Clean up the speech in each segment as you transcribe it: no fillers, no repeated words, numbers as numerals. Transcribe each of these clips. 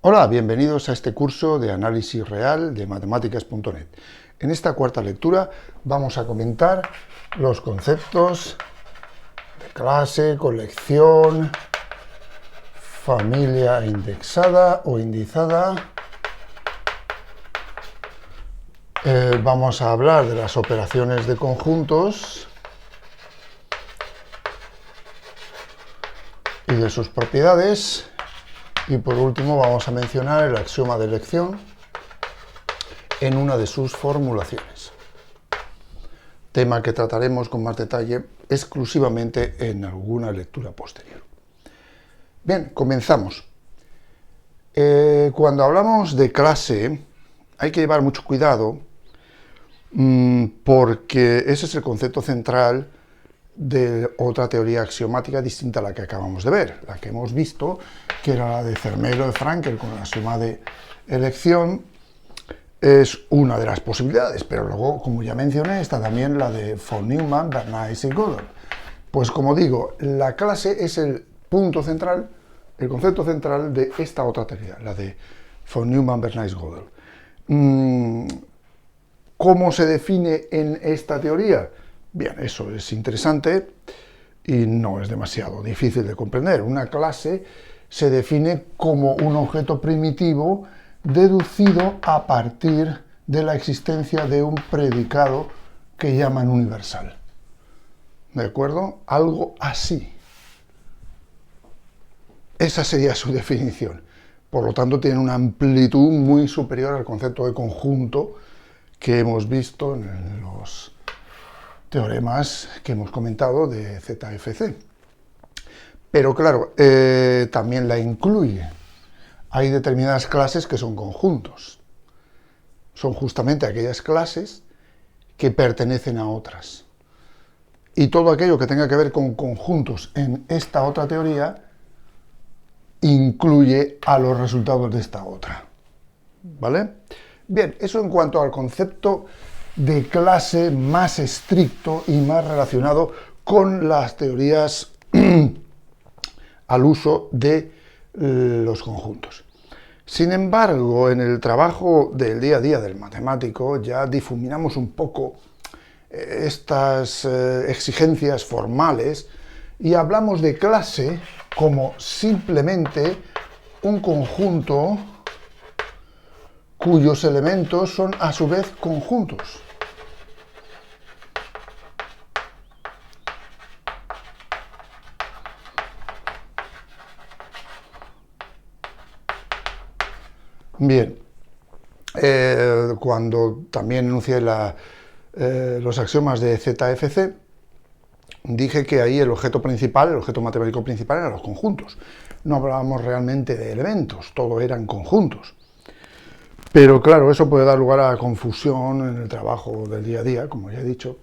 Hola, bienvenidos a este curso de análisis real de matemáticas.net. En esta cuarta lectura vamos a comentar los conceptos de clase, colección, familia indexada o indizada. Vamos a hablar de las operaciones de conjuntos y de sus propiedades. Y por último vamos a mencionar el axioma de elección en una de sus formulaciones. Tema que trataremos con más detalle exclusivamente en alguna lectura posterior. Bien, comenzamos. Cuando hablamos de clase hay que llevar mucho cuidado porque ese es el concepto central de otra teoría axiomática distinta a la que acabamos de ver, la que hemos visto, que era la de Zermelo de Frankel con el axioma de elección. Es una de las posibilidades, pero luego, como ya mencioné, está también la de von Neumann, Bernays y Gödel. Pues como digo, la clase es el punto central, el concepto central de esta otra teoría, la de von Neumann, Bernays, Gödel. ¿Cómo se define en esta teoría? Bien, eso es interesante y no es demasiado difícil de comprender. Una clase se define como un objeto primitivo deducido a partir de la existencia de un predicado que llaman universal. ¿De acuerdo? Algo así. Esa sería su definición. Por lo tanto, tiene una amplitud muy superior al concepto de conjunto que hemos visto en los teoremas que hemos comentado de ZFC. Pero claro, también la incluye. Hay determinadas clases que son conjuntos. Son justamente aquellas clases que pertenecen a otras. Y todo aquello que tenga que ver con conjuntos en esta otra teoría incluye a los resultados de esta otra. ¿Vale? Bien, eso en cuanto al concepto de clase más estricto y más relacionado con las teorías al uso de los conjuntos. Sin embargo, en el trabajo del día a día del matemático ya difuminamos un poco estas exigencias formales y hablamos de clase como simplemente un conjunto cuyos elementos son a su vez conjuntos. Bien, cuando también enuncié los axiomas de ZFC, dije que ahí el objeto principal, el objeto matemático principal eran los conjuntos. No hablábamos realmente de elementos, todo eran conjuntos. Pero claro, eso puede dar lugar a confusión en el trabajo del día a día, como ya he dicho.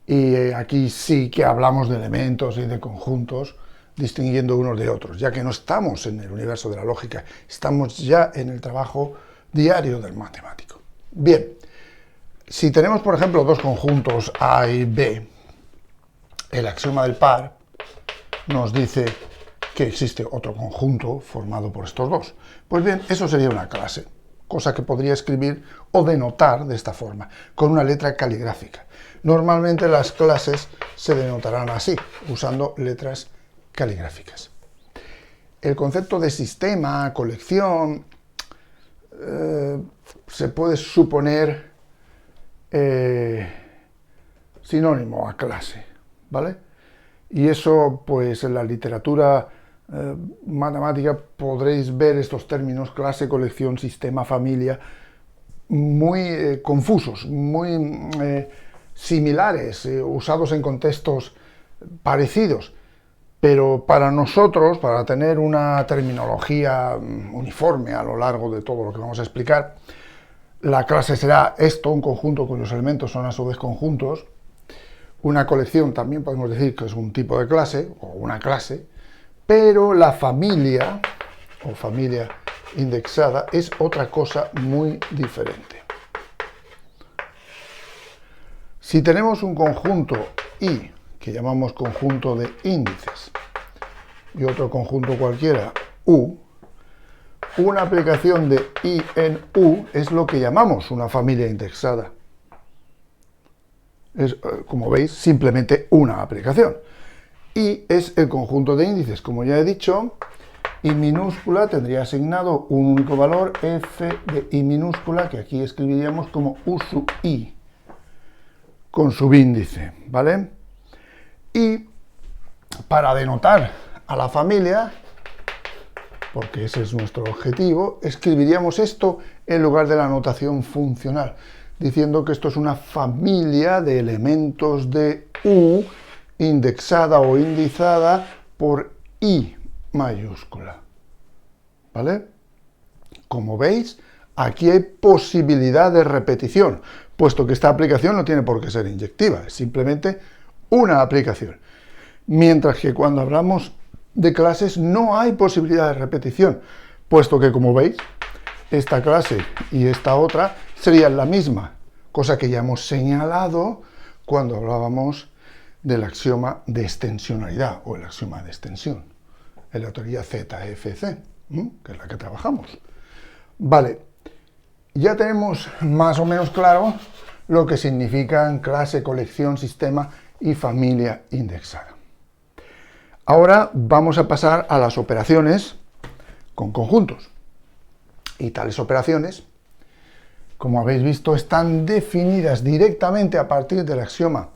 Y aquí sí que hablamos de elementos y de conjuntos, distinguiendo unos de otros, ya que no estamos en el universo de la lógica, estamos ya en el trabajo diario del matemático. Bien, si tenemos, por ejemplo, dos conjuntos A y B, el axioma del par nos dice que existe otro conjunto formado por estos dos. Pues bien, eso sería una clase, cosa que podría escribir o denotar de esta forma, con una letra caligráfica. Normalmente las clases se denotarán así, usando letras caligráficas. El concepto de sistema, colección, se puede suponer sinónimo a clase, ¿vale? Y eso, pues en la literatura matemática podréis ver estos términos, clase, colección, sistema, familia, muy confusos, muy similares, usados en contextos parecidos. Pero para nosotros, para tener una terminología uniforme a lo largo de todo lo que vamos a explicar, la clase será esto, un conjunto cuyos elementos son a su vez conjuntos. Una colección también podemos decir que es un tipo de clase, o una clase, pero la familia, o familia indexada, es otra cosa muy diferente. Si tenemos un conjunto I, que llamamos conjunto de índices, y otro conjunto cualquiera, U, una aplicación de I en U es lo que llamamos una familia indexada. Es, como veis, simplemente una aplicación. I es el conjunto de índices, como ya he dicho. I minúscula tendría asignado un único valor, f de I minúscula, que aquí escribiríamos como U sub I, con subíndice, ¿vale? Y para denotar a la familia, porque ese es nuestro objetivo, escribiríamos esto en lugar de la notación funcional, diciendo que esto es una familia de elementos de U indexada o indizada por I mayúscula, ¿vale? Como veis, aquí hay posibilidad de repetición, puesto que esta aplicación no tiene por qué ser inyectiva, es simplemente una aplicación. Mientras que cuando hablamos de clases no hay posibilidad de repetición, puesto que, como veis, esta clase y esta otra serían la misma, cosa que ya hemos señalado cuando hablábamos del axioma de extensionalidad o el axioma de extensión, en la teoría ZFC, que es la que trabajamos. Vale, ya tenemos más o menos claro lo que significan clase, colección, sistema y familia indexada. Ahora vamos a pasar a las operaciones con conjuntos. Y tales operaciones, como habéis visto, están definidas directamente a partir del axioma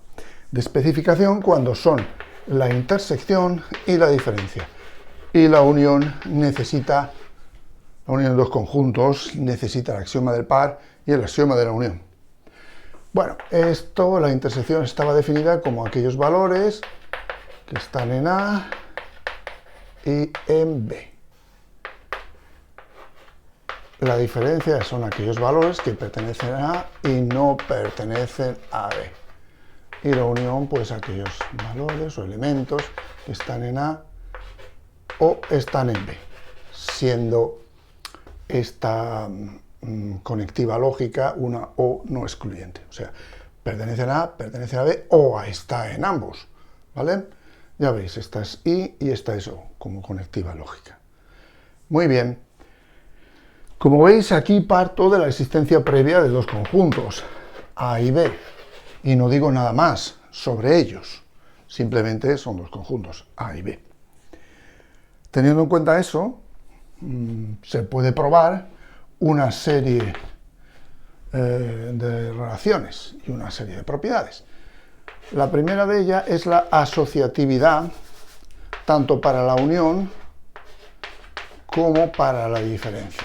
de especificación cuando son la intersección y la diferencia. Y la unión de dos conjuntos necesita el axioma del par y el axioma de la unión. Bueno, la intersección estaba definida como aquellos valores que están en A y en B. La diferencia son aquellos valores que pertenecen a A y no pertenecen a B. Y la unión, pues aquellos valores o elementos que están en A o están en B, siendo esta conectiva lógica una O no excluyente. O sea, pertenece a A, pertenece a B o está en ambos, ¿vale? Ya veis, esta es I y esta es O, como conectiva lógica. Muy bien. Como veis, aquí parto de la existencia previa de dos conjuntos, A y B, y no digo nada más sobre ellos, simplemente son dos conjuntos, A y B. Teniendo en cuenta eso, se puede probar una serie de relaciones y una serie de propiedades. La primera de ellas es la asociatividad, tanto para la unión como para la diferencia.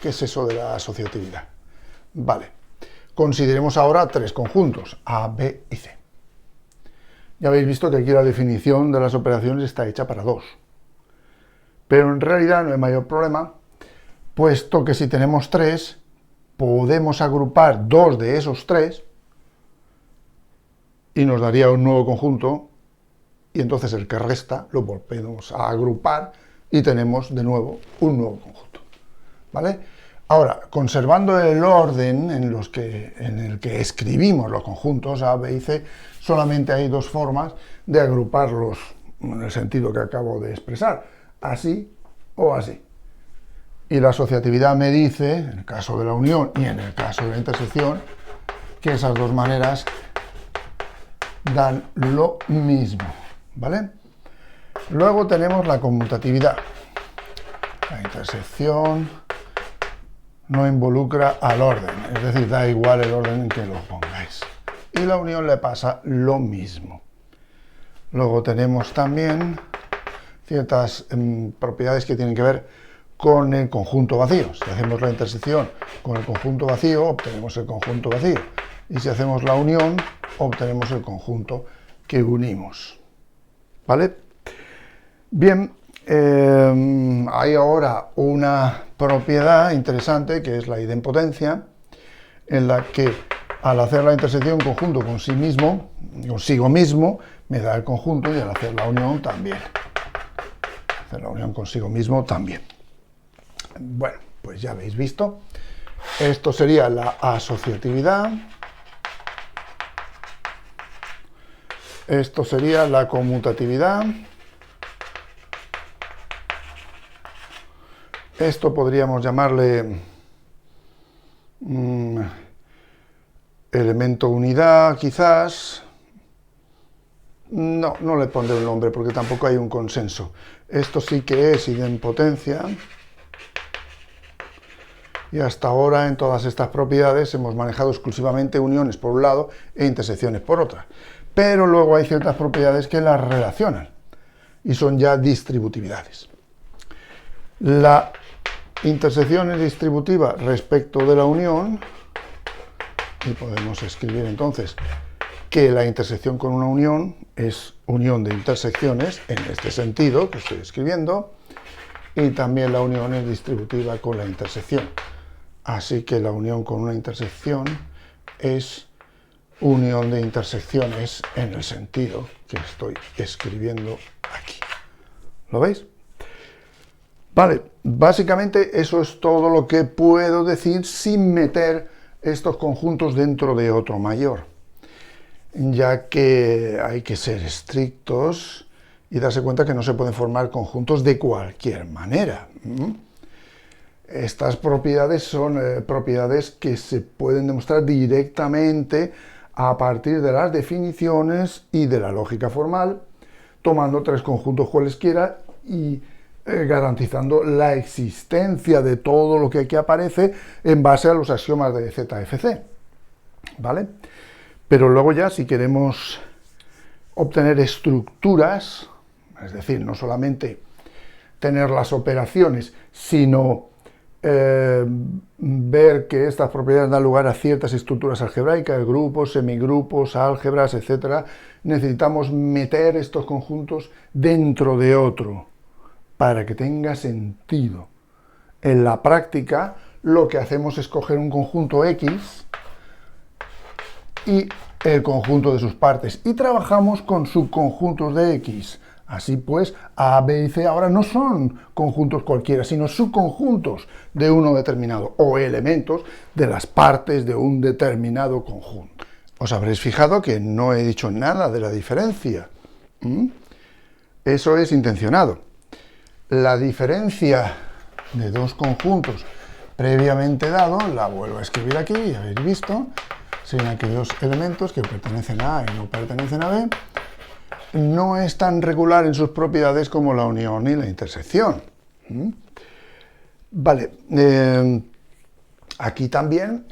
¿Qué es eso de la asociatividad? Vale, consideremos ahora tres conjuntos, A, B y C. Ya habéis visto que aquí la definición de las operaciones está hecha para dos. Pero en realidad no hay mayor problema, puesto que si tenemos tres, podemos agrupar dos de esos tres y nos daría un nuevo conjunto, y entonces el que resta lo volvemos a agrupar y tenemos de nuevo un nuevo conjunto. ¿Vale? Ahora, conservando el orden en el que escribimos los conjuntos A, B y C, solamente hay dos formas de agruparlos en el sentido que acabo de expresar, así o así. Y la asociatividad me dice, en el caso de la unión y en el caso de la intersección, que esas dos maneras dan lo mismo, ¿vale? Luego tenemos la conmutatividad. La intersección no involucra al orden, es decir, da igual el orden en que lo pongáis. Y la unión le pasa lo mismo. Luego tenemos también ciertas propiedades que tienen que ver con el conjunto vacío. Si hacemos la intersección con el conjunto vacío, obtenemos el conjunto vacío. Y si hacemos la unión, obtenemos el conjunto que unimos. ¿Vale? Bien, hay ahora una propiedad interesante que es la idempotencia, en la que al hacer la intersección conjunto consigo mismo, me da el conjunto, y al hacer la unión también. Hacer la unión consigo mismo también. Bueno, pues ya habéis visto. Esto sería la asociatividad. Esto sería la conmutatividad. Esto podríamos llamarle elemento unidad, quizás. No, no le pondré un nombre porque tampoco hay un consenso. Esto sí que es idempotencia. Y hasta ahora en todas estas propiedades hemos manejado exclusivamente uniones por un lado e intersecciones por otra. Pero luego hay ciertas propiedades que las relacionan y son ya distributividades. La intersección es distributiva respecto de la unión y podemos escribir entonces que la intersección con una unión es unión de intersecciones en este sentido que estoy escribiendo, y también la unión es distributiva con la intersección. Así que la unión con una intersección es unión de intersecciones en el sentido que estoy escribiendo aquí. ¿Lo veis? Vale, básicamente eso es todo lo que puedo decir sin meter estos conjuntos dentro de otro mayor, ya que hay que ser estrictos y darse cuenta que no se pueden formar conjuntos de cualquier manera. Estas propiedades son propiedades que se pueden demostrar directamente a partir de las definiciones y de la lógica formal, tomando tres conjuntos cualesquiera y garantizando la existencia de todo lo que aquí aparece en base a los axiomas de ZFC, ¿vale? Pero luego ya, si queremos obtener estructuras, es decir, no solamente tener las operaciones, sino ver que estas propiedades dan lugar a ciertas estructuras algebraicas, grupos, semigrupos, álgebras, etc., necesitamos meter estos conjuntos dentro de otro para que tenga sentido. En la práctica, lo que hacemos es coger un conjunto X y el conjunto de sus partes y trabajamos con subconjuntos de X. Así pues, A, B y C ahora no son conjuntos cualquiera, sino subconjuntos de uno determinado o elementos de las partes de un determinado conjunto. Os habréis fijado que no he dicho nada de la diferencia. Eso es intencionado. La diferencia de dos conjuntos previamente dados, la vuelvo a escribir aquí, ya habéis visto, serían aquellos elementos que pertenecen a A y no pertenecen a B, no es tan regular en sus propiedades como la unión y la intersección. Vale, aquí también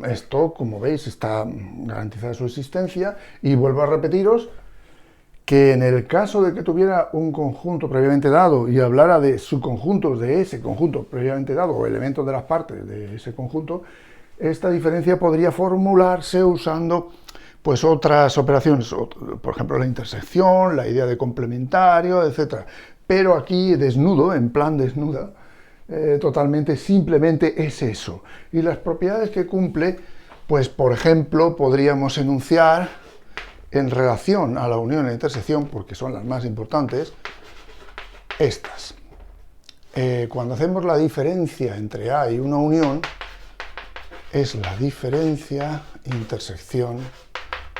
esto, como veis, está garantizada su existencia, y vuelvo a repetiros que en el caso de que tuviera un conjunto previamente dado y hablara de subconjuntos de ese conjunto previamente dado o elementos de las partes de ese conjunto, esta diferencia podría formularse usando pues otras operaciones, por ejemplo la intersección, la idea de complementario, etc. Pero aquí desnudo, en plan desnuda, totalmente, simplemente es eso. Y las propiedades que cumple, pues por ejemplo, podríamos enunciar en relación a la unión y la intersección, porque son las más importantes, estas. Cuando hacemos la diferencia entre A y una unión, es la diferencia, intersección,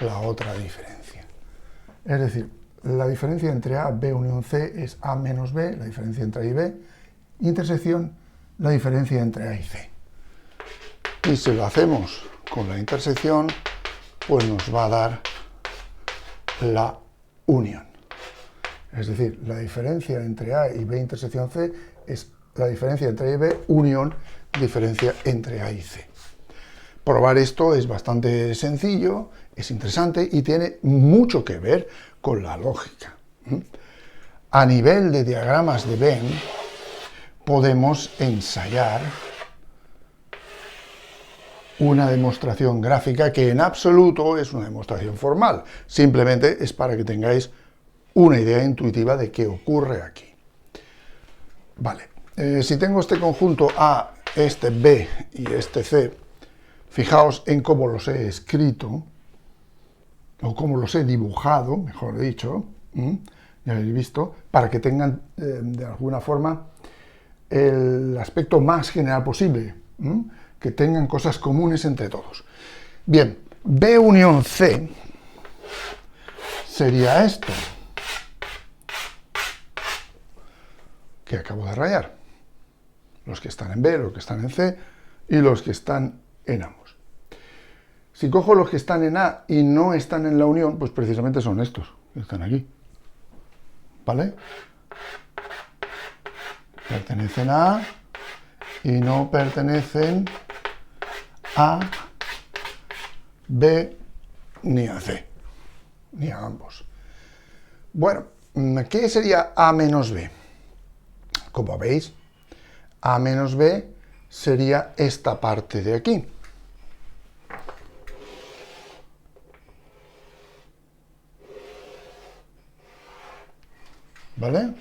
la otra diferencia. Es decir, la diferencia entre A, B unión C es A menos B, la diferencia entre A y B, intersección, la diferencia entre A y C. Y si lo hacemos con la intersección, pues nos va a dar la unión. Es decir, la diferencia entre A y B intersección C es la diferencia entre A y B unión diferencia entre A y C. Probar esto es bastante sencillo, es interesante y tiene mucho que ver con la lógica. A nivel de diagramas de Venn, podemos ensayar una demostración gráfica que en absoluto es una demostración formal, simplemente es para que tengáis una idea intuitiva de qué ocurre aquí. Vale, si tengo este conjunto A, este B y este C, fijaos en cómo los he escrito, o cómo los he dibujado, mejor dicho, ya habéis visto, para que tengan de alguna forma el aspecto más general posible, que tengan cosas comunes entre todos. Bien, B unión C sería esto, que acabo de rayar. los que están en B, los que están en C y los que están en ambos. Si cojo los que están en A y no están en la unión, pues precisamente son estos, que están aquí. ¿Vale? Pertenecen a A y no pertenecen a B ni a C, ni a ambos. Bueno, ¿qué sería A menos B? Como veis, A menos B sería esta parte de aquí. ¿Vale?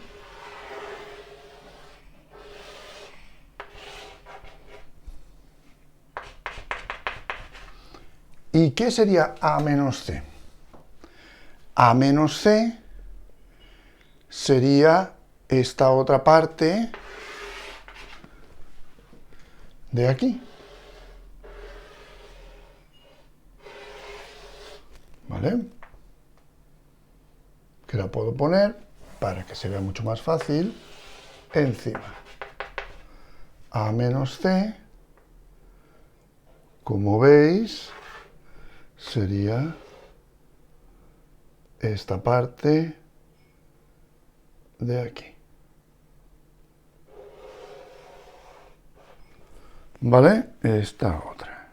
¿Y qué sería A menos C? A menos C sería esta otra parte de aquí. ¿Vale? Que la puedo poner, para que se vea mucho más fácil, encima. A menos C, como veis, sería esta parte de aquí. ¿Vale? Esta otra.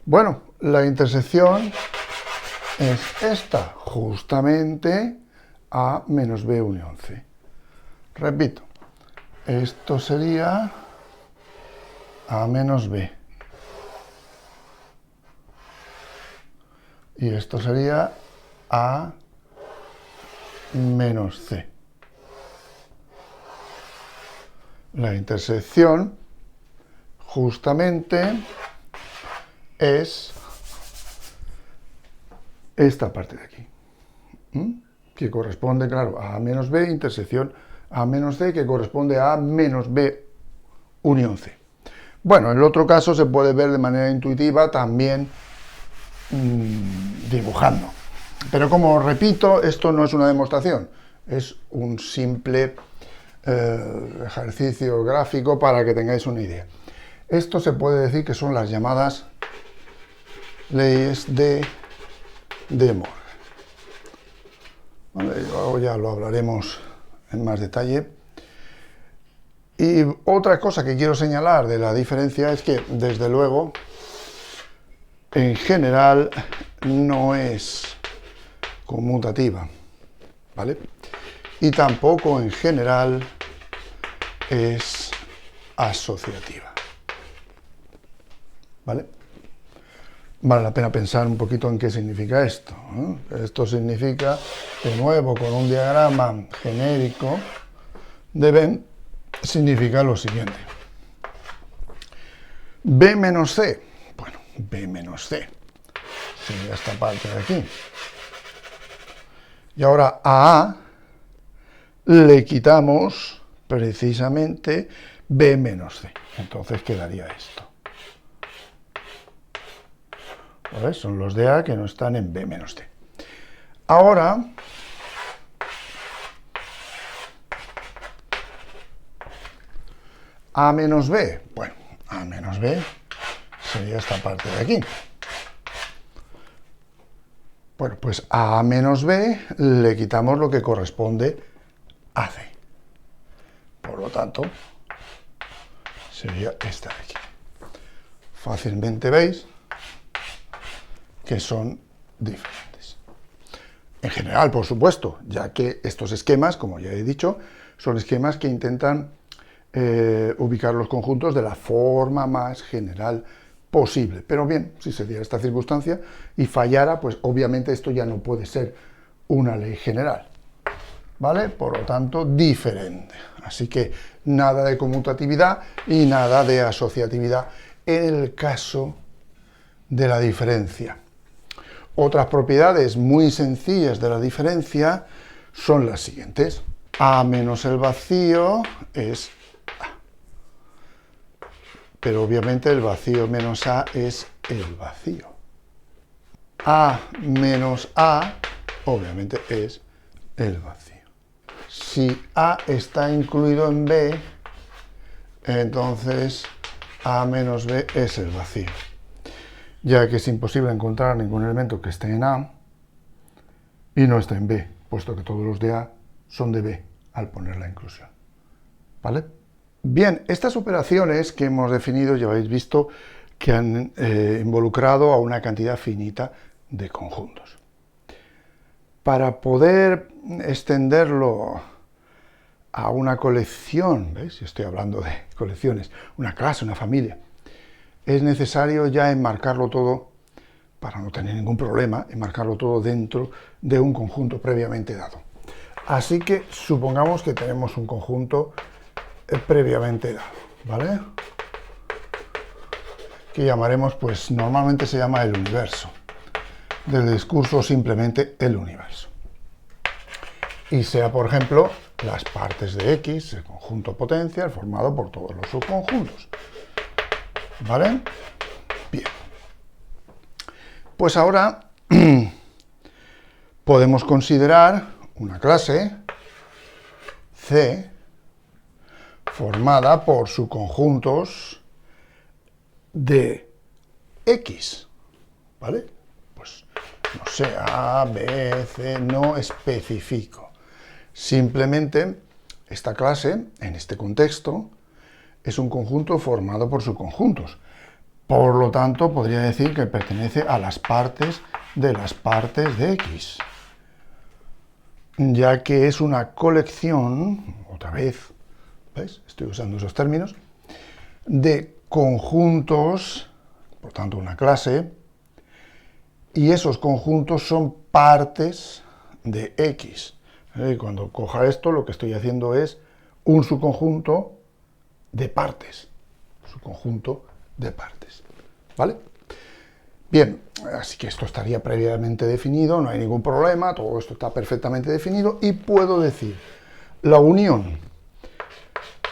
Bueno, la intersección es esta, justamente A menos B unión C. Repito, esto sería A menos B. Y esto sería A menos C. La intersección justamente es esta parte de aquí, que corresponde, claro, a A menos B, intersección A menos C, que corresponde a A menos B unión C. Bueno, en el otro caso se puede ver de manera intuitiva también dibujando. Pero como repito, esto no es una demostración, es un simple ejercicio gráfico para que tengáis una idea. Esto se puede decir que son las llamadas leyes de Moore. Vale, luego ya lo hablaremos en más detalle. Y otra cosa que quiero señalar de la diferencia es que, desde luego, en general no es conmutativa, ¿vale? Y tampoco en general es asociativa, ¿vale? Vale la pena pensar un poquito en qué significa esto, ¿eh? Esto significa, de nuevo, con un diagrama genérico de Venn, significa lo siguiente. B menos C, bueno, B menos C sería esta parte de aquí. Y ahora a A le quitamos precisamente B menos C. Entonces quedaría esto. ¿Vale? Son los de A que no están en B menos C. Ahora, A menos B. Bueno, A menos B sería esta parte de aquí. Bueno, pues a A menos B le quitamos lo que corresponde a C. Por lo tanto, sería esta de aquí. Fácilmente veis que son diferentes. En general, por supuesto, ya que estos esquemas, como ya he dicho, son esquemas que intentan ubicar los conjuntos de la forma más general posible. Pero bien, si se diera esta circunstancia y fallara, pues obviamente esto ya no puede ser una ley general, ¿vale? Por lo tanto, diferente. Así que nada de conmutatividad y nada de asociatividad en el caso de la diferencia. Otras propiedades muy sencillas de la diferencia son las siguientes. A menos el vacío es A. Pero obviamente el vacío menos A es el vacío. A menos A, obviamente, es el vacío. Si A está incluido en B, entonces A menos B es el vacío, ya que es imposible encontrar ningún elemento que esté en A y no está en B, puesto que todos los de A son de B al poner la inclusión. ¿Vale? Bien, estas operaciones que hemos definido ya habéis visto que han involucrado a una cantidad finita de conjuntos. Para poder extenderlo a una colección, ¿veis? Estoy hablando de colecciones, una clase, una familia, es necesario ya enmarcarlo todo, para no tener ningún problema, enmarcarlo todo dentro de un conjunto previamente dado. Así que supongamos que tenemos un conjunto previamente dado, ¿vale? Que llamaremos, pues normalmente se llama el universo. Del discurso simplemente el universo. Y sea, por ejemplo, las partes de X, el conjunto potencial formado por todos los subconjuntos. ¿Vale? Bien. Pues ahora podemos considerar una clase C formada por subconjuntos de X, ¿vale? Pues no sé, A, B, C, no especifico. Simplemente esta clase, en este contexto, es un conjunto formado por subconjuntos. Por lo tanto, podría decir que pertenece a las partes de X, ya que es una colección, otra vez, ¿veis? Estoy usando esos términos, de conjuntos, por tanto una clase, y esos conjuntos son partes de X. Cuando coja esto, lo que estoy haciendo es un subconjunto de partes. Subconjunto de partes. ¿Vale? Bien, así que esto estaría previamente definido, no hay ningún problema, todo esto está perfectamente definido y puedo decir la unión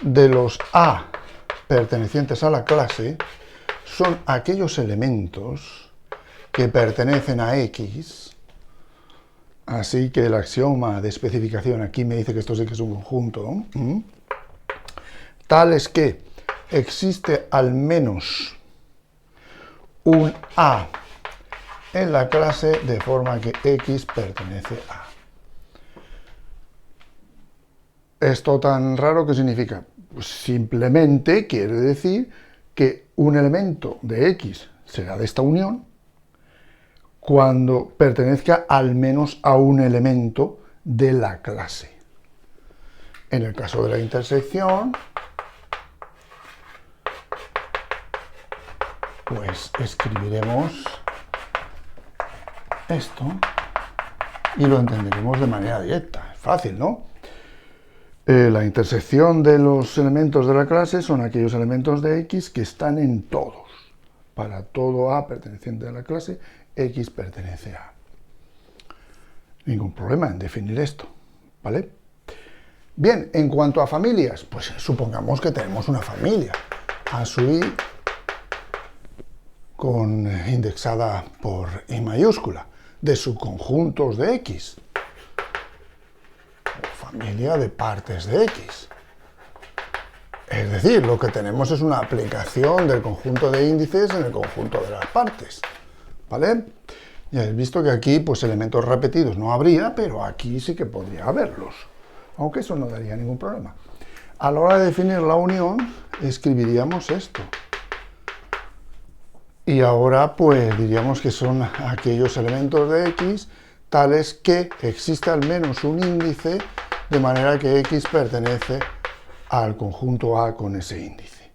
de los A pertenecientes a la clase son aquellos elementos que pertenecen a X. Así que el axioma de especificación aquí me dice que esto sí que es un conjunto, tal es que existe al menos un A en la clase de forma que X pertenece a. ¿Esto tan raro qué significa? Pues simplemente quiere decir que un elemento de X será de esta unión cuando pertenezca al menos a un elemento de la clase. En el caso de la intersección, pues escribiremos esto y lo entenderemos de manera directa. Es fácil, ¿no? La intersección de los elementos de la clase son aquellos elementos de X que están en todos. Para todo A perteneciente a la clase, X pertenece a. Ningún problema en definir esto, ¿vale? Bien, en cuanto a familias, pues supongamos que tenemos una familia A sub I indexada por I mayúscula, de subconjuntos de X, o familia de partes de X. Es decir, lo que tenemos es una aplicación del conjunto de índices en el conjunto de las partes, ¿vale? Ya habéis visto que aquí, pues elementos repetidos no habría, pero aquí sí que podría haberlos, aunque eso no daría ningún problema. A la hora de definir la unión, escribiríamos esto. Y ahora, pues, diríamos que son aquellos elementos de X tales que existe al menos un índice, de manera que X pertenece al conjunto A con ese índice.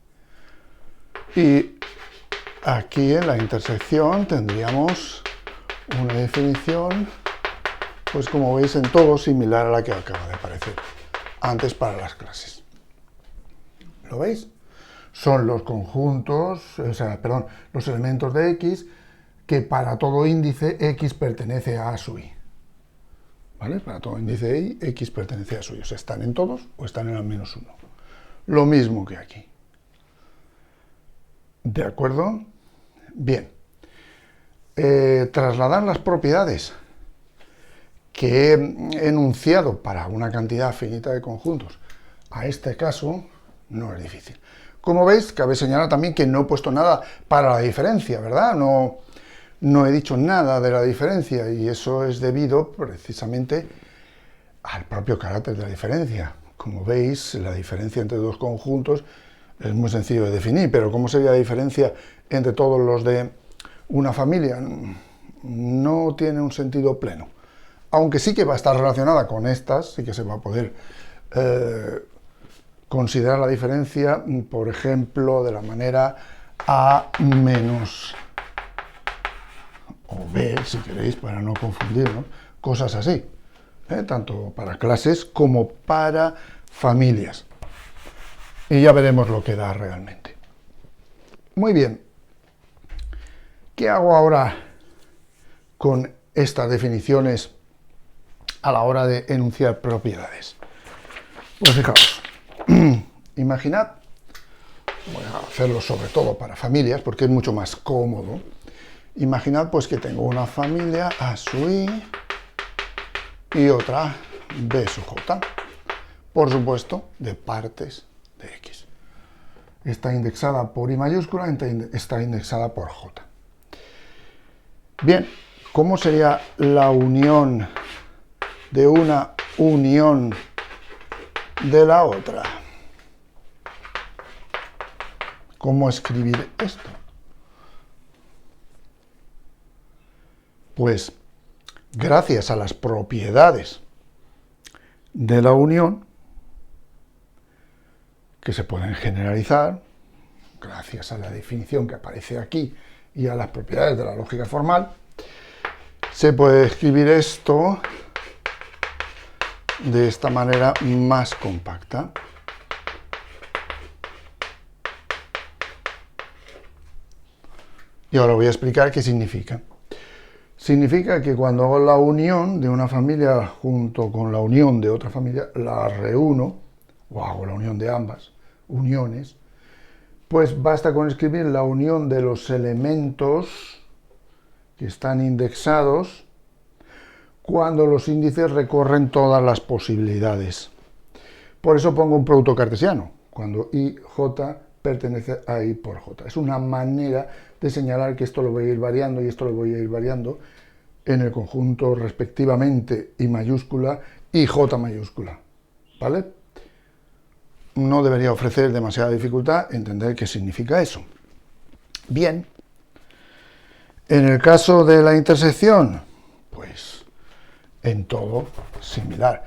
Y aquí en la intersección tendríamos una definición, pues como veis en todo, similar a la que acaba de aparecer antes para las clases. ¿Lo veis? Son los conjuntos, los elementos de X que para todo índice X pertenece a sub I. ¿Vale? Para todo índice I, X pertenece a sub I. O sea, están en todos o están en al menos uno. Lo mismo que aquí. ¿De acuerdo? Bien. Trasladar las propiedades que he enunciado para una cantidad finita de conjuntos a este caso, no es difícil. Como veis, cabe señalar también que no he puesto nada para la diferencia, ¿verdad? No he dicho nada de la diferencia, y eso es debido precisamente al propio carácter de la diferencia. Como veis, la diferencia entre dos conjuntos es muy sencillo de definir, pero ¿cómo sería la diferencia entre todos los de una familia? No tiene un sentido pleno. Aunque sí que va a estar relacionada con estas, sí que se va a poder considerar la diferencia, por ejemplo, de la manera A menos o B, si queréis, para no confundirnos, cosas así, tanto para clases como para familias. Y ya veremos lo que da realmente. Muy bien. ¿Qué hago ahora con estas definiciones a la hora de enunciar propiedades? Pues fijaos, imaginad, voy a hacerlo sobre todo para familias porque es mucho más cómodo. Imaginad pues que tengo una familia A sub I y otra B sub J, por supuesto, de partes de X. Está indexada por I mayúscula, está indexada por J. Bien, ¿cómo sería la unión de una unión de la otra? ¿Cómo escribir esto? Pues, gracias a las propiedades de la unión, que se pueden generalizar, gracias a la definición que aparece aquí y a las propiedades de la lógica formal, se puede escribir esto de esta manera más compacta. Y ahora voy a explicar qué significa. Significa que cuando hago la unión de una familia junto con la unión de otra familia, la reúno, o hago la unión de ambas uniones, pues basta con escribir la unión de los elementos que están indexados cuando los índices recorren todas las posibilidades. Por eso pongo un producto cartesiano, cuando I, J pertenece a I por J. Es una manera de señalar que esto lo voy a ir variando y esto lo voy a ir variando en el conjunto respectivamente I mayúscula y J mayúscula, ¿vale? No debería ofrecer demasiada dificultad entender qué significa eso. Bien, en el caso de la intersección, pues en todo similar.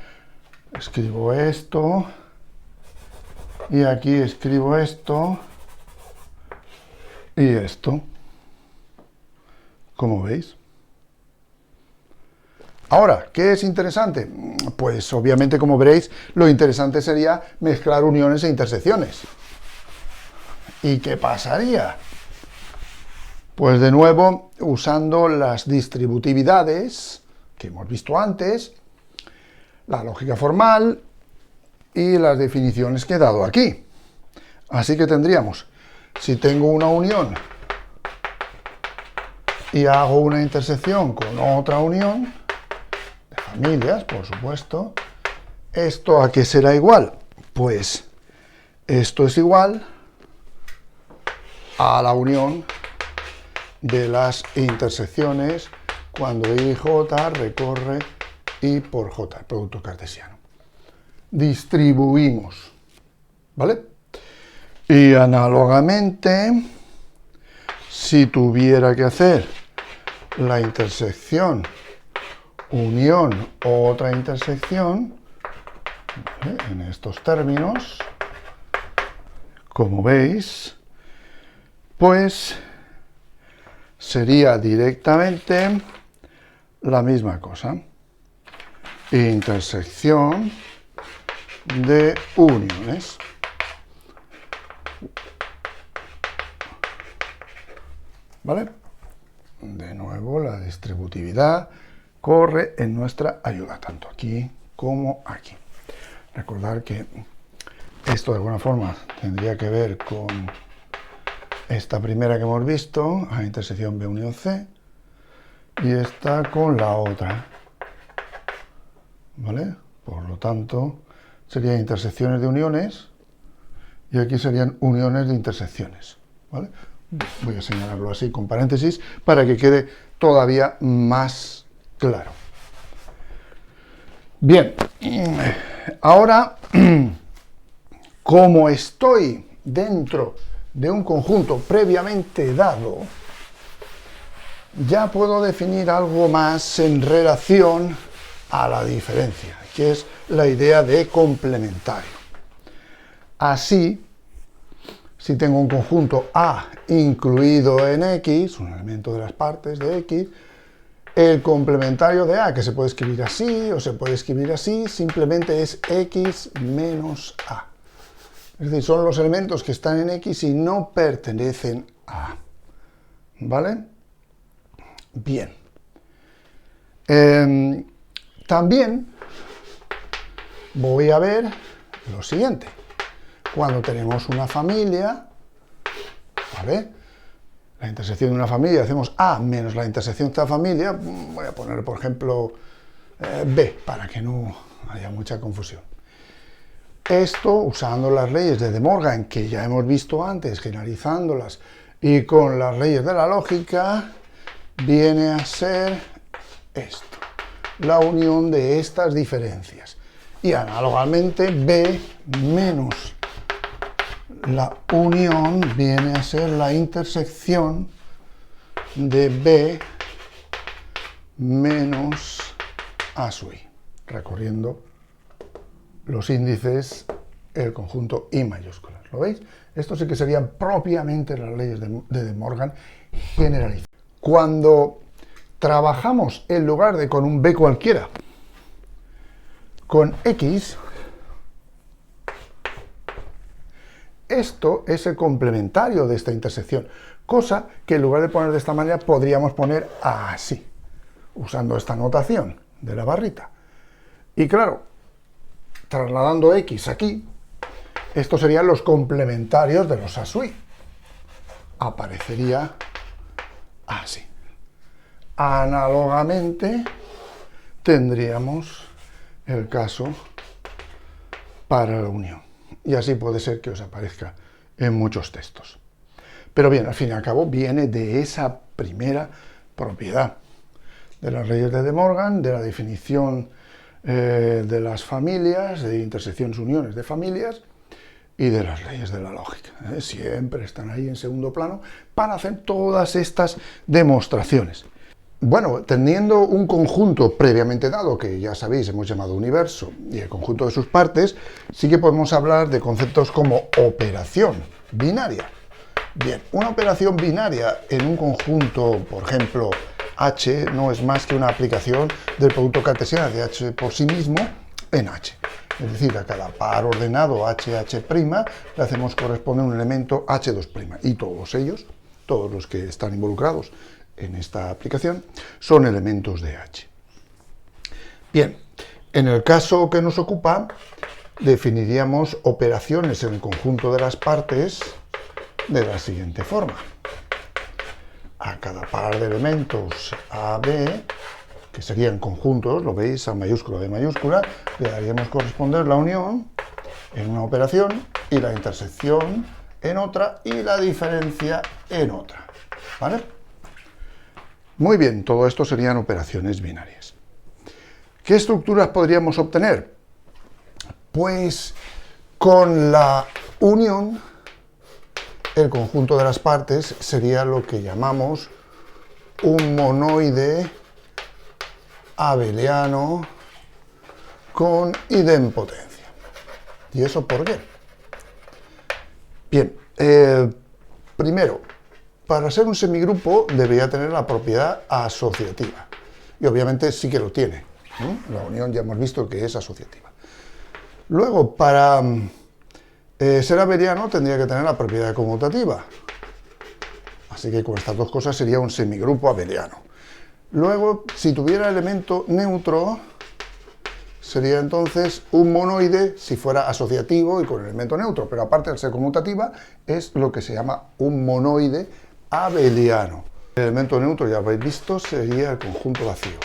Escribo esto y aquí escribo esto y esto, como veis. Ahora, ¿qué es interesante? Pues obviamente, como veréis, lo interesante sería mezclar uniones e intersecciones. ¿Y qué pasaría? Pues de nuevo, usando las distributividades que hemos visto antes, la lógica formal y las definiciones que he dado aquí. Así que tendríamos, si tengo una unión y hago una intersección con otra unión, de familias, por supuesto, ¿esto a qué será igual? Pues esto es igual a la unión de las intersecciones cuando I y J recorre I por J, el producto cartesiano. Distribuimos, ¿vale? Y análogamente, si tuviera que hacer la intersección unión otra intersección, ¿vale?, en estos términos, como veis, pues sería directamente la misma cosa. Intersección de uniones. ¿Vale? De nuevo, la distributividad corre en nuestra ayuda, tanto aquí como aquí. Recordar que esto de alguna forma tendría que ver con esta primera que hemos visto, a intersección B unión C, y esta con la otra, ¿vale? Por lo tanto, serían intersecciones de uniones y aquí serían uniones de intersecciones, ¿vale? Voy a señalarlo así con paréntesis para que quede todavía más claro. Bien, ahora, como estoy dentro de un conjunto previamente dado, ya puedo definir algo más en relación a la diferencia, que es la idea de complementario. Así, si tengo un conjunto A incluido en X, un elemento de las partes de X, el complementario de A, que se puede escribir así o se puede escribir así, simplemente es X menos A. Es decir, son los elementos que están en X y no pertenecen a A. ¿Vale? Bien. También voy a ver lo siguiente. Cuando tenemos una familia, ¿vale? La intersección de una familia, hacemos A menos la intersección de esta familia, voy a poner, por ejemplo, B, para que no haya mucha confusión. Esto, usando las leyes de De Morgan, que ya hemos visto antes, generalizándolas, y con las leyes de la lógica, viene a ser esto, la unión de estas diferencias. Y análogamente, B menos la unión viene a ser la intersección de B menos A sub I, recorriendo los índices, el conjunto I mayúsculas. ¿Lo veis? Esto sí que serían propiamente las leyes de Morgan generalizadas. Cuando trabajamos en lugar de con un B cualquiera, con X, esto es el complementario de esta intersección, cosa que en lugar de poner de esta manera podríamos poner así, usando esta notación de la barrita. Y claro, trasladando X aquí, estos serían los complementarios de los A sub I. Aparecería así. Análogamente, tendríamos el caso para la unión. Y así puede ser que os aparezca en muchos textos. Pero bien, al fin y al cabo, viene de esa primera propiedad, de las leyes de De Morgan, de la definición de las familias, de intersecciones, uniones de familias, y de las leyes de la lógica. Siempre están ahí en segundo plano para hacer todas estas demostraciones. Bueno, teniendo un conjunto previamente dado, que ya sabéis, hemos llamado universo, y el conjunto de sus partes, sí que podemos hablar de conceptos como operación binaria. Bien, una operación binaria en un conjunto, por ejemplo, H, no es más que una aplicación del producto cartesiano de H por sí mismo en H. Es decir, a cada par ordenado HH' le hacemos corresponder un elemento H2', y todos ellos, todos los que están involucrados en esta aplicación, son elementos de H. Bien, en el caso que nos ocupa, definiríamos operaciones en el conjunto de las partes de la siguiente forma. A cada par de elementos AB, que serían conjuntos, lo veis, A mayúscula, B mayúscula, le daríamos corresponder la unión en una operación y la intersección en otra y la diferencia en otra. ¿Vale? Muy bien, todo esto serían operaciones binarias. ¿Qué estructuras podríamos obtener? Pues con la unión, el conjunto de las partes sería lo que llamamos un monoide abeliano con idempotencia. ¿Y eso por qué? Bien, primero, para ser un semigrupo debería tener la propiedad asociativa. Y obviamente sí que lo tiene. La unión ya hemos visto que es asociativa. Luego, para ser abeliano tendría que tener la propiedad conmutativa. Así que con estas dos cosas sería un semigrupo abeliano. Luego, si tuviera elemento neutro, sería entonces un monoide si fuera asociativo y con elemento neutro. Pero aparte de ser conmutativa, es lo que se llama un monoide abeliano. El elemento neutro, ya habéis visto, sería el conjunto vacío.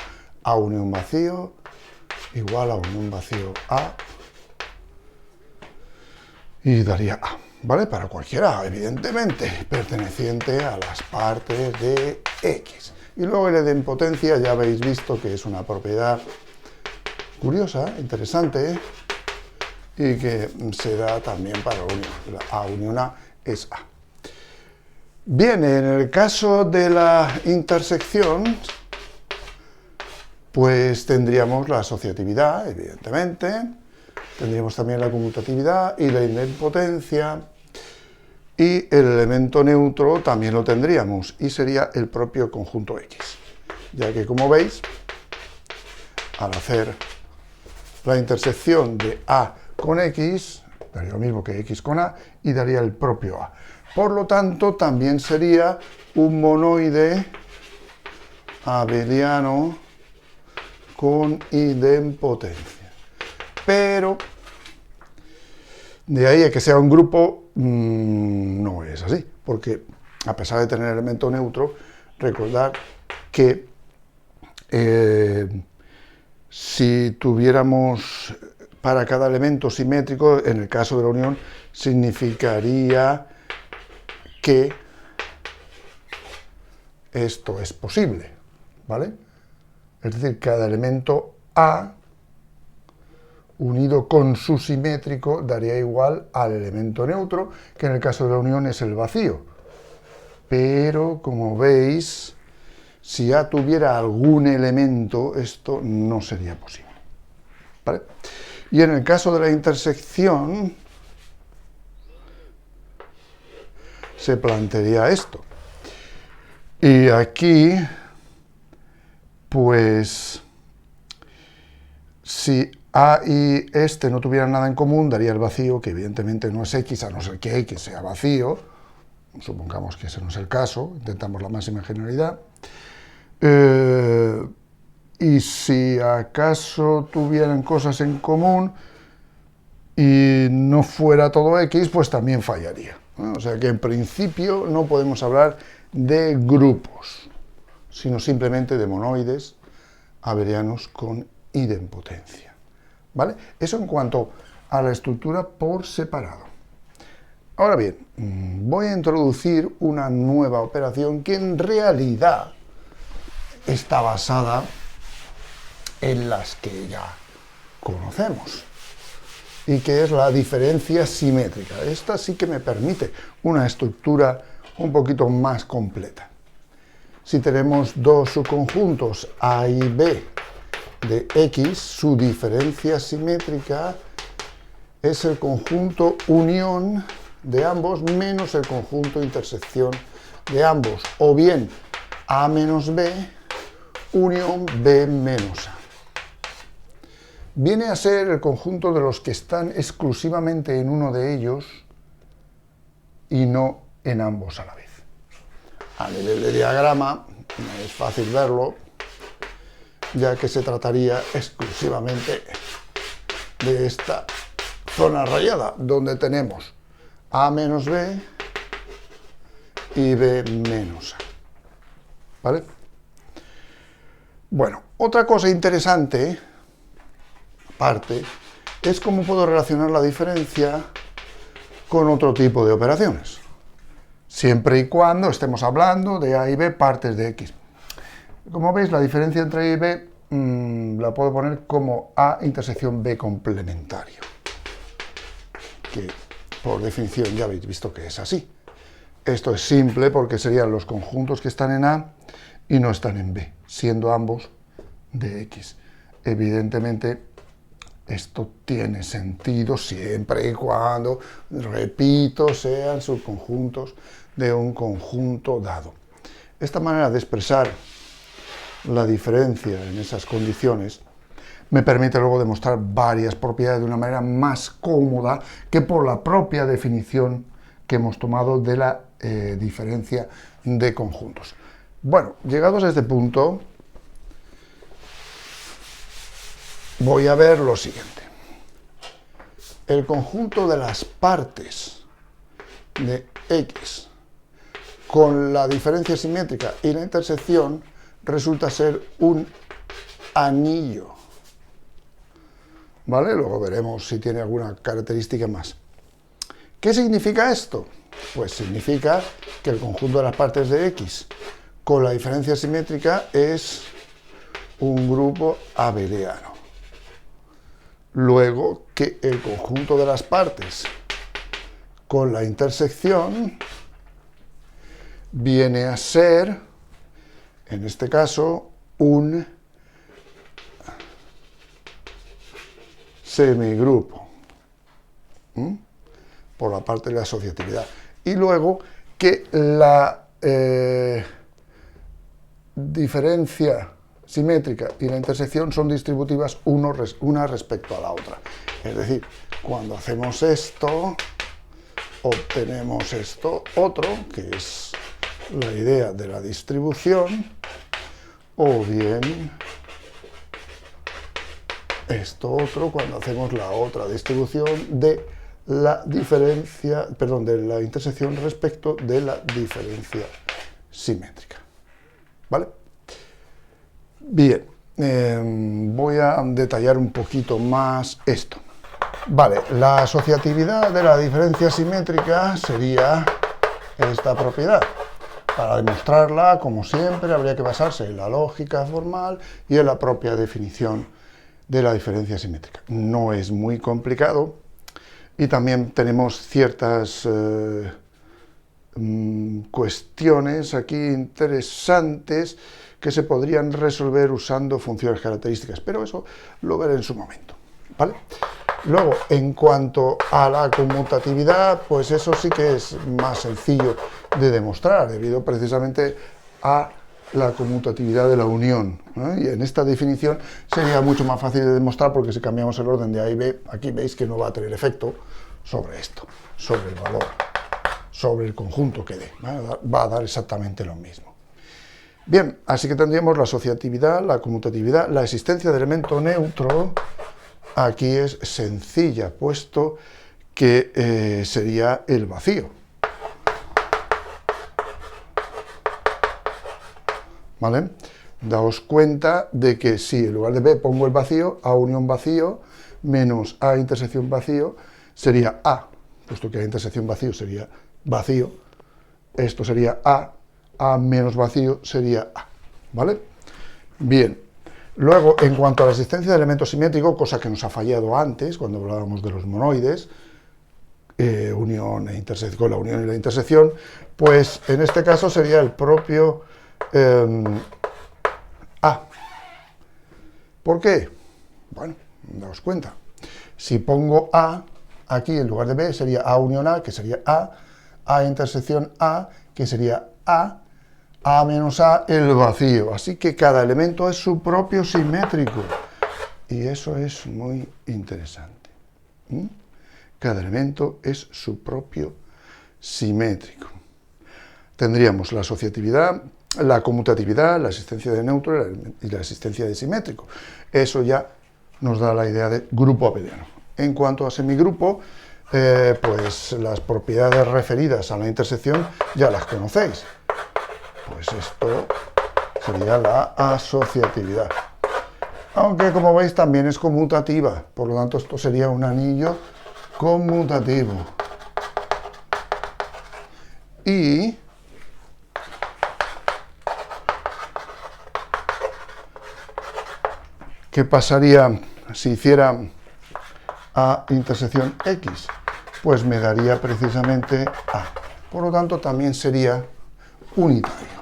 A unión vacío igual a unión vacío A y daría A, ¿vale? Para cualquier A, evidentemente, perteneciente a las partes de X. Y luego el idempotencia ya habéis visto que es una propiedad curiosa, interesante, y que se da también para la unión. La A unión A es A. Bien, en el caso de la intersección, pues tendríamos la asociatividad, evidentemente, tendríamos también la conmutatividad y la idempotencia, y el elemento neutro también lo tendríamos, y sería el propio conjunto X, ya que, como veis, al hacer la intersección de A con X, daría lo mismo que X con A, y daría el propio A. Por lo tanto, también sería un monoide abeliano con idempotencia. Pero de ahí a que sea un grupo, no es así, porque a pesar de tener elemento neutro, recordad que si tuviéramos para cada elemento simétrico, en el caso de la unión, significaría que esto es posible, ¿vale? Es decir, cada elemento A unido con su simétrico daría igual al elemento neutro, que en el caso de la unión es el vacío. Pero, como veis, si A tuviera algún elemento, esto no sería posible, ¿vale? Y en el caso de la intersección, se plantearía esto. Y aquí, pues, si A y este no tuvieran nada en común, daría el vacío, que evidentemente no es X, a no ser que X sea vacío. Supongamos que ese no es el caso, intentamos la máxima generalidad. Y si acaso tuvieran cosas en común y no fuera todo X, pues también fallaría, ¿no? O sea que en principio no podemos hablar de grupos, sino simplemente de monoides abelianos con idempotencia, ¿vale? Eso en cuanto a la estructura por separado. Ahora bien, voy a introducir una nueva operación que en realidad está basada en las que ya conocemos, y que es la diferencia simétrica. Esta sí que me permite una estructura un poquito más completa. Si tenemos dos subconjuntos A y B de X, su diferencia simétrica es el conjunto unión de ambos menos el conjunto intersección de ambos, o bien A menos B unión B menos A. Viene a ser el conjunto de los que están exclusivamente en uno de ellos y no en ambos a la vez. A nivel de diagrama es fácil verlo, ya que se trataría exclusivamente de esta zona rayada, donde tenemos A menos B y B menos A, ¿vale? Bueno, otra cosa interesante, aparte, es cómo puedo relacionar la diferencia con otro tipo de operaciones, siempre y cuando estemos hablando de A y B partes de X. Como veis, la diferencia entre A y B la puedo poner como A intersección B complementario, que por definición ya habéis visto que es así. Esto es simple porque serían los conjuntos que están en A y no están en B, siendo ambos de X. Evidentemente, esto tiene sentido siempre y cuando, repito, sean subconjuntos de un conjunto dado. Esta manera de expresar la diferencia en esas condiciones me permite luego demostrar varias propiedades de una manera más cómoda que por la propia definición que hemos tomado de la diferencia de conjuntos. Bueno, llegados a este punto, voy a ver lo siguiente. El conjunto de las partes de X con la diferencia simétrica y la intersección resulta ser un anillo ¿vale? Luego veremos si tiene alguna característica más. ¿Qué significa esto? Pues significa que el conjunto de las partes de X con la diferencia simétrica es un grupo abeliano. Luego que el conjunto de las partes con la intersección viene a ser, en este caso, un semigrupo, por la parte de la asociatividad. Y luego que la diferencia simétrica y la intersección son distributivas una respecto a la otra. Es decir, cuando hacemos esto, obtenemos esto otro, que es la idea de la distribución, o bien esto otro cuando hacemos la otra distribución de la diferencia, perdón, de la intersección respecto de la diferencia simétrica. ¿Vale? Bien, voy a detallar un poquito más esto. Vale, la asociatividad de la diferencia simétrica sería esta propiedad. Para demostrarla, como siempre, habría que basarse en la lógica formal y en la propia definición de la diferencia simétrica. No es muy complicado y también tenemos ciertas cuestiones aquí interesantes que se podrían resolver usando funciones características, pero eso lo veré en su momento, ¿vale? Luego, en cuanto a la conmutatividad, pues eso sí que es más sencillo de demostrar, debido precisamente a la conmutatividad de la unión, ¿eh? Y en esta definición sería mucho más fácil de demostrar porque si cambiamos el orden de A y B, aquí veis que no va a tener efecto sobre esto, sobre el valor, sobre el conjunto que dé, va a dar exactamente lo mismo. Bien, así que tendríamos la asociatividad, la conmutatividad, la existencia de elemento neutro. Aquí es sencilla, puesto que sería el vacío. ¿Vale? Daos cuenta de que si en lugar de B pongo el vacío, A unión vacío menos A intersección vacío sería A, puesto que A intersección vacío sería vacío, esto sería A menos vacío sería A. ¿Vale? Bien. Luego, en cuanto a la existencia de elemento simétrico, cosa que nos ha fallado antes, cuando hablábamos de los monoides, unión e intersección, con la unión y la intersección, pues en este caso sería el propio A. ¿Por qué? Bueno, daos cuenta. Si pongo A, aquí en lugar de B sería A unión A, que sería A intersección A, que sería A menos A, el vacío. Así que cada elemento es su propio simétrico. Y eso es muy interesante. Cada elemento es su propio simétrico. Tendríamos la asociatividad, la conmutatividad, la existencia de neutro y la existencia de simétrico. Eso ya nos da la idea de grupo abeliano. En cuanto a semigrupo, pues las propiedades referidas a la intersección ya las conocéis. Pues esto sería la asociatividad. Aunque, como veis, también es conmutativa. Por lo tanto, esto sería un anillo conmutativo. Y ¿qué pasaría si hiciera A intersección X? Pues me daría precisamente A. Por lo tanto, también sería unitario.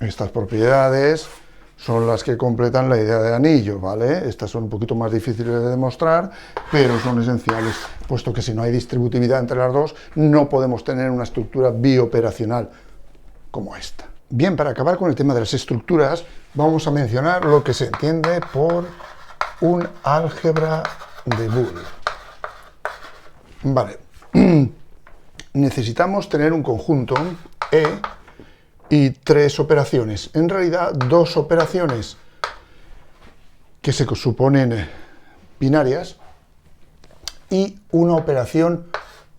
Estas propiedades son las que completan la idea de anillo, ¿vale? Estas son un poquito más difíciles de demostrar, pero son esenciales, puesto que si no hay distributividad entre las dos, no podemos tener una estructura bioperacional como esta. Bien, para acabar con el tema de las estructuras, vamos a mencionar lo que se entiende por un álgebra de Boole. Vale. Necesitamos tener un conjunto E y tres operaciones. En realidad, dos operaciones que se suponen binarias y una operación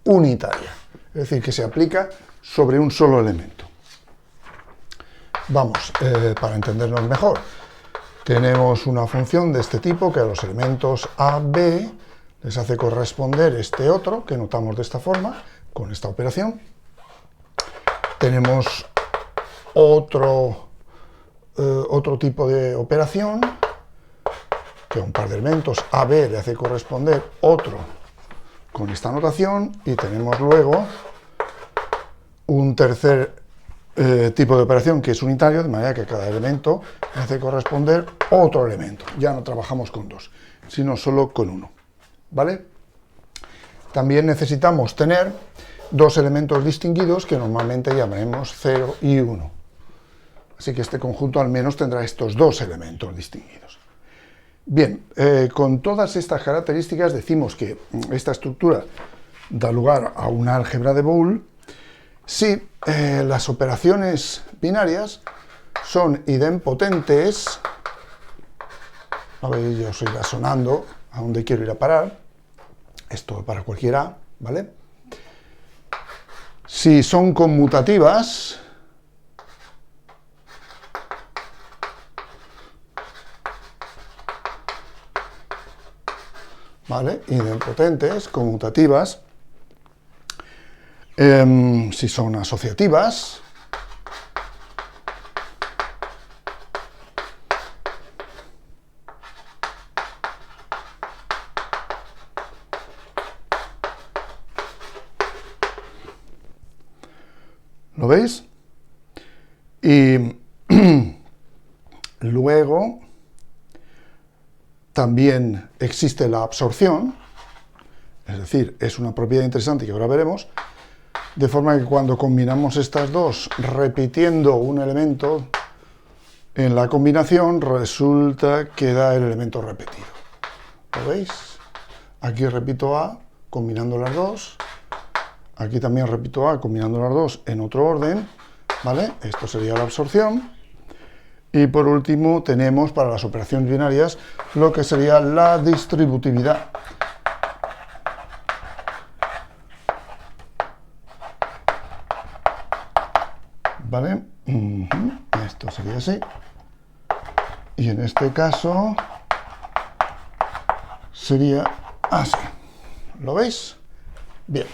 unitaria, es decir, que se aplica sobre un solo elemento. Vamos, para entendernos mejor, tenemos una función de este tipo que a los elementos A, B les hace corresponder este otro, que notamos de esta forma, con esta operación. Tenemos otro tipo de operación, que a un par de elementos A, B le hace corresponder otro con esta notación, y tenemos luego un tercer tipo de operación que es unitario, de manera que cada elemento le hace corresponder otro elemento. Ya no trabajamos con dos, sino solo con uno, ¿vale? También necesitamos tener dos elementos distinguidos que normalmente llamaremos 0 y 1. Así que este conjunto al menos tendrá estos dos elementos distinguidos. Bien, con todas estas características decimos que esta estructura da lugar a una álgebra de Boole si las operaciones binarias son idempotentes. A ver, ya os irá sonando a dónde quiero ir a parar. Esto para cualquier A, ¿vale? Si son conmutativas, ¿vale? Idempotentes, conmutativas. Si son asociativas, ¿lo veis? Y luego también existe la absorción, es decir, es una propiedad interesante que ahora veremos, de forma que cuando combinamos estas dos repitiendo un elemento en la combinación, resulta que da el elemento repetido. ¿Lo veis? Aquí repito A combinando las dos, aquí también repito A combinando las dos en otro orden, ¿vale? Esto sería la absorción. Y por último tenemos para las operaciones binarias lo que sería la distributividad. ¿Vale? Esto sería así. Y en este caso sería así. ¿Lo veis? Bien.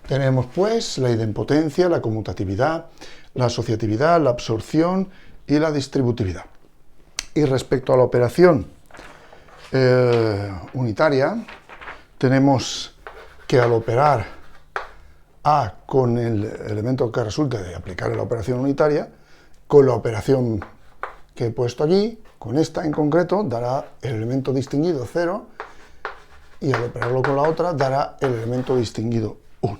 Tenemos pues la idempotencia, la conmutatividad, la asociatividad, la absorción y la distributividad. Y respecto a la operación unitaria, tenemos que al operar A con el elemento que resulte de aplicar la operación unitaria, con la operación que he puesto aquí, con esta en concreto, dará el elemento distinguido 0, y al operarlo con la otra dará el elemento distinguido 1.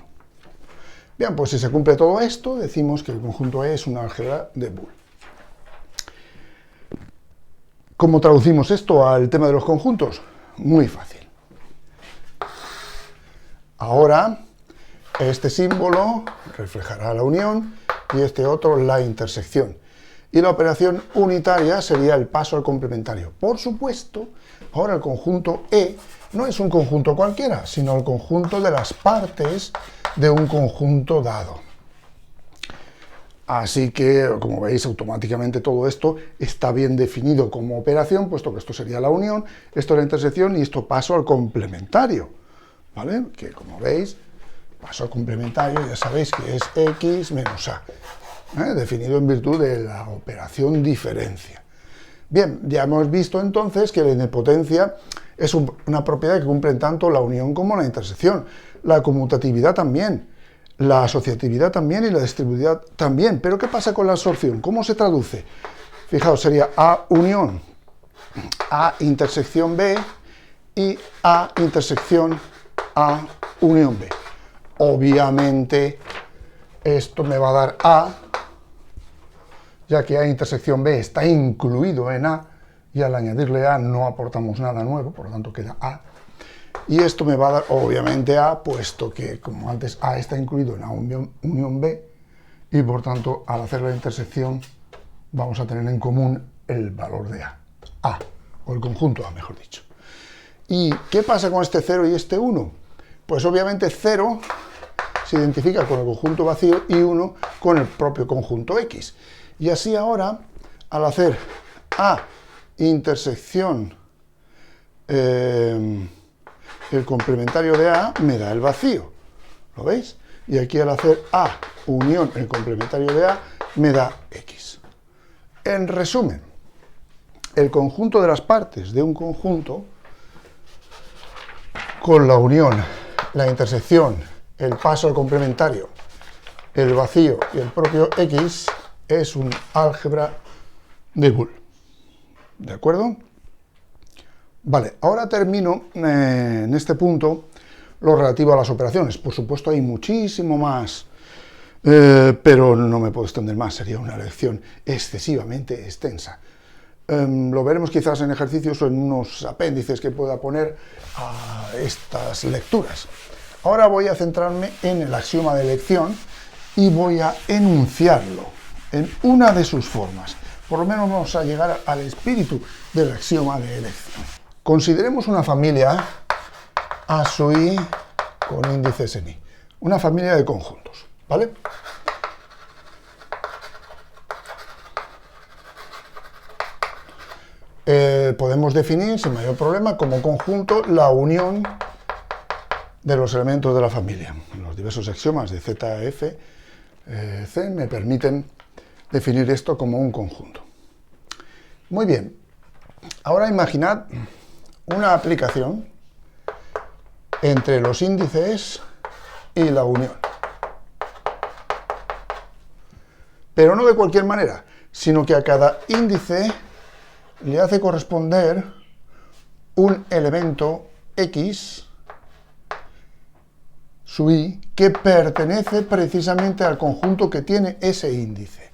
Bien, pues si se cumple todo esto, decimos que el conjunto E es una álgebra de Boole. ¿Cómo traducimos esto al tema de los conjuntos? Muy fácil. Ahora, este símbolo reflejará la unión y este otro la intersección. Y la operación unitaria sería el paso al complementario. Por supuesto, ahora el conjunto E no es un conjunto cualquiera, sino el conjunto de las partes de un conjunto dado. Así que, como veis, automáticamente todo esto está bien definido como operación, puesto que esto sería la unión, esto es la intersección y esto paso al complementario, ¿vale? Que, como veis, paso al complementario, ya sabéis que es x menos a, definido en virtud de la operación diferencia. Bien, ya hemos visto entonces que la idempotencia es una propiedad que cumplen tanto la unión como la intersección, la conmutatividad también, la asociatividad también y la distributividad también. Pero ¿qué pasa con la absorción? ¿Cómo se traduce? Fijaos, sería A unión, A intersección B y A intersección A unión B. Obviamente esto me va a dar A, ya que A intersección B está incluido en A, y al añadirle A no aportamos nada nuevo, por lo tanto queda A. Y esto me va a dar, obviamente, A, puesto que, como antes, A está incluido en A unión B, y por tanto, al hacer la intersección, vamos a tener en común el valor de A, o el conjunto A, mejor dicho. ¿Y qué pasa con este 0 y este 1? Pues obviamente 0 se identifica con el conjunto vacío y 1 con el propio conjunto X. Y así ahora, al hacer A intersección el complementario de A, me da el vacío. ¿Lo veis? Y aquí al hacer A unión el complementario de A, me da X. En resumen, el conjunto de las partes de un conjunto, con la unión, la intersección, el paso al complementario, el vacío y el propio X, es un álgebra de Boole. ¿De acuerdo? Vale, ahora termino en este punto lo relativo a las operaciones. Por supuesto hay muchísimo más, pero no me puedo extender más, sería una lección excesivamente extensa. Lo veremos quizás en ejercicios o en unos apéndices que pueda poner a estas lecturas. Ahora voy a centrarme en el axioma de elección y voy a enunciarlo en una de sus formas. Por lo menos vamos a llegar al espíritu del axioma de elección. Consideremos una familia A sub I con índices en I. Una familia de conjuntos, ¿vale? Podemos definir, sin mayor problema, como conjunto la unión de los elementos de la familia. Los diversos axiomas de Z, F, C me permiten definir esto como un conjunto. Muy bien, ahora imaginad una aplicación entre los índices y la unión. Pero no de cualquier manera, sino que a cada índice le hace corresponder un elemento X sub I que pertenece precisamente al conjunto que tiene ese índice.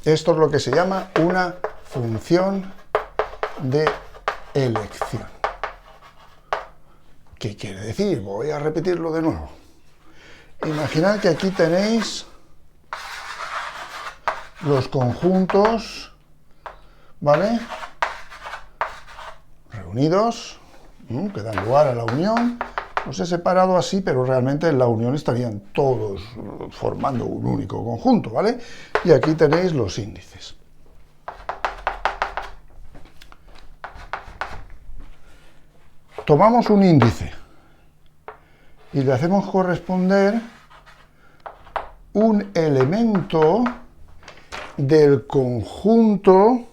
Esto es lo que se llama una función de elección. ¿Qué quiere decir? Voy a repetirlo de nuevo. Imaginad que aquí tenéis los conjuntos, ¿vale? Reunidos, que dan lugar a la unión. Los he separado así, pero realmente en la unión estarían todos formando un único conjunto, ¿vale? Y aquí tenéis los índices. Tomamos un índice y le hacemos corresponder un elemento del conjunto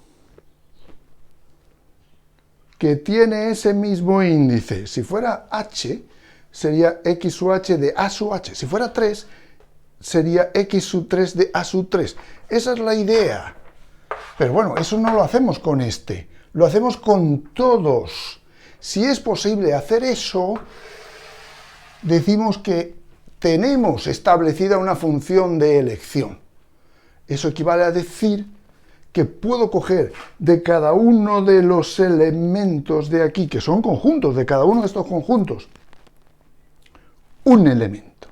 que tiene ese mismo índice. Si fuera H, sería X sub H de A sub H. Si fuera 3, sería X sub 3 de A sub 3. Esa es la idea. Pero bueno, eso no lo hacemos con este. Lo hacemos con todos. Si es posible hacer eso, decimos que tenemos establecida una función de elección. Eso equivale a decir que puedo coger de cada uno de los elementos de aquí, que son conjuntos, de cada uno de estos conjuntos, un elemento.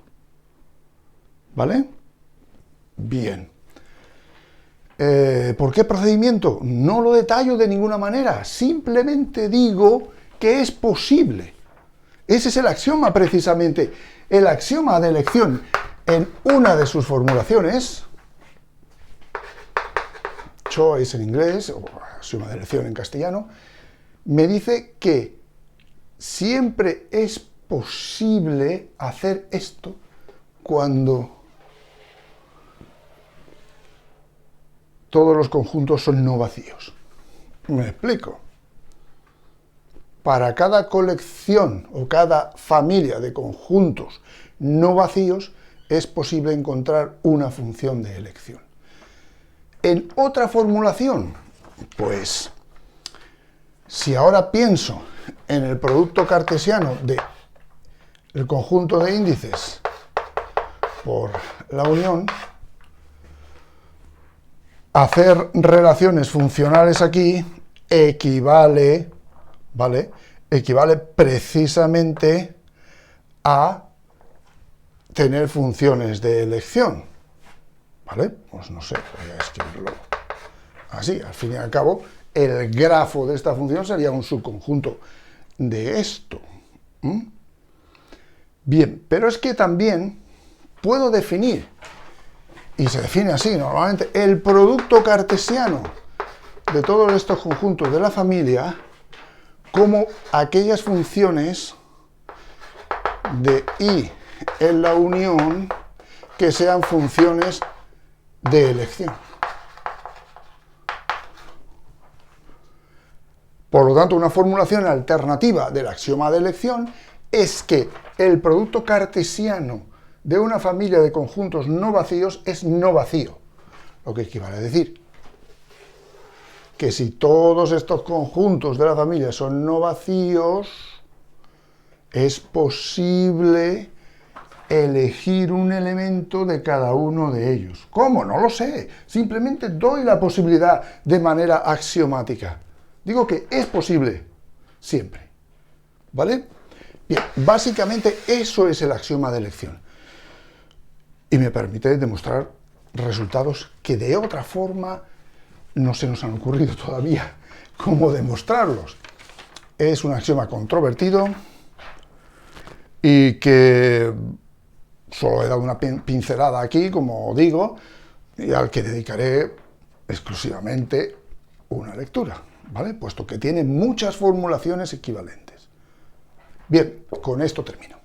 ¿Vale? Bien. ¿Por qué procedimiento? No lo detallo de ninguna manera, simplemente digo que es posible. Ese es el axioma precisamente. El axioma de elección en una de sus formulaciones, choice en inglés, o axioma de elección en castellano, me dice que siempre es posible hacer esto cuando todos los conjuntos son no vacíos. ¿Me explico? Para cada colección o cada familia de conjuntos no vacíos es posible encontrar una función de elección. En otra formulación, pues, si ahora pienso en el producto cartesiano del conjunto de índices por la unión, hacer relaciones funcionales aquí equivale, ¿vale? Equivale precisamente a tener funciones de elección, ¿vale? Pues no sé, voy a escribirlo así. Al fin y al cabo, el grafo de esta función sería un subconjunto de esto. Bien, pero es que también puedo definir, y se define así normalmente, el producto cartesiano de todos estos conjuntos de la familia como aquellas funciones de I en la unión que sean funciones de elección. Por lo tanto, una formulación alternativa del axioma de elección es que el producto cartesiano de una familia de conjuntos no vacíos es no vacío, lo que equivale a decir que si todos estos conjuntos de la familia son no vacíos, es posible elegir un elemento de cada uno de ellos. ¿Cómo? No lo sé. Simplemente doy la posibilidad de manera axiomática. Digo que es posible siempre. ¿Vale? Bien, básicamente eso es el axioma de elección. Y me permite demostrar resultados que de otra forma no se nos han ocurrido todavía cómo demostrarlos. Es un axioma controvertido y que solo he dado una pincelada aquí, como digo, y al que dedicaré exclusivamente una lectura, ¿vale? Puesto que tiene muchas formulaciones equivalentes. Bien, con esto termino.